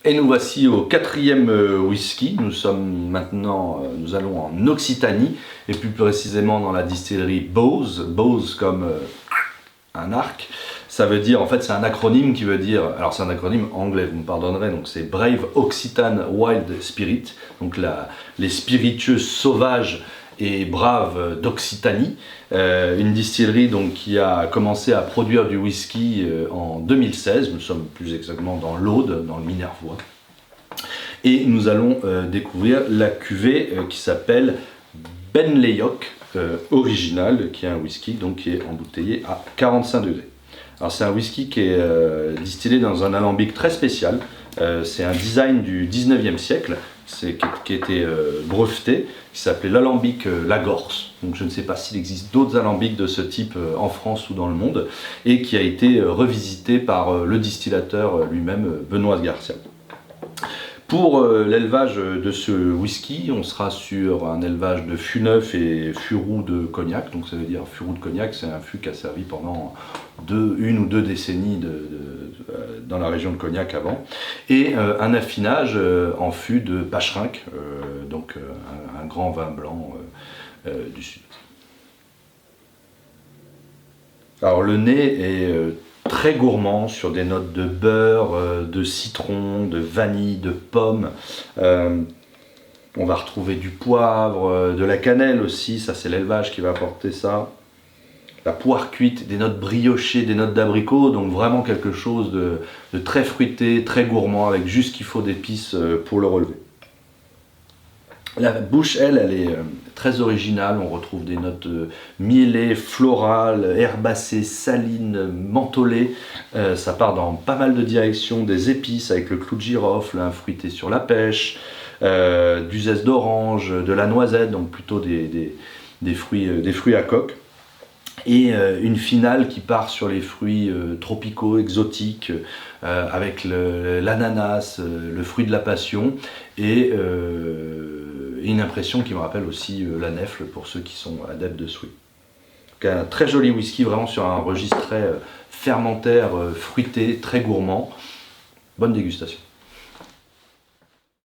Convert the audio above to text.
Et nous voici au quatrième whisky. Nous allons en Occitanie et plus précisément dans la distillerie Bows. Bows comme un arc. Ça veut dire, en fait, c'est un acronyme qui veut dire, alors c'est un acronyme anglais, vous me pardonnerez, donc c'est Brave Occitan Wild Spirit, donc les spiritueux sauvages et braves d'Occitanie, une distillerie donc qui a commencé à produire du whisky en 2016, nous sommes plus exactement dans l'Aude, dans le Minervois, et nous allons découvrir la cuvée qui s'appelle Benleyok original, qui est un whisky donc qui est embouteillé à 45 degrés. Alors c'est un whisky qui est distillé dans un alambic très spécial, c'est un design du 19e siècle qui a été breveté, qui s'appelait l'alambic Lagorce. Donc je ne sais pas s'il existe d'autres alambics de ce type en France ou dans le monde, et qui a été revisité par le distillateur lui-même, Benoît Garcia. Pour l'élevage de ce whisky, on sera sur un élevage de fût neuf et fût roux de cognac. Donc ça veut dire fût roux de cognac, c'est un fût qui a servi pendant une ou deux décennies dans la région de Cognac avant. Et un affinage en fût de Pacherinck, donc un grand vin blanc du sud. Alors le nez est très gourmand sur des notes de beurre, de citron, de vanille, de pomme. On va retrouver du poivre, de la cannelle aussi, ça c'est l'élevage qui va apporter ça. La poire cuite, des notes briochées, des notes d'abricot, donc vraiment quelque chose de très fruité, très gourmand, avec juste ce qu'il faut d'épices pour le relever. La bouche, elle est très originale, on retrouve des notes mielées, florales, herbacées, salines, mentholées. Ça part dans pas mal de directions, des épices avec le clou de girofle, un fruité sur la pêche, du zeste d'orange, de la noisette, donc plutôt des fruits à coque. Et une finale qui part sur les fruits tropicaux, exotiques, avec l'ananas, le fruit de la passion, et une impression qui me rappelle aussi la nèfle pour ceux qui sont adeptes de ce fruit. Donc un très joli whisky, vraiment sur un registre très fermentaire, fruité, très gourmand. Bonne dégustation.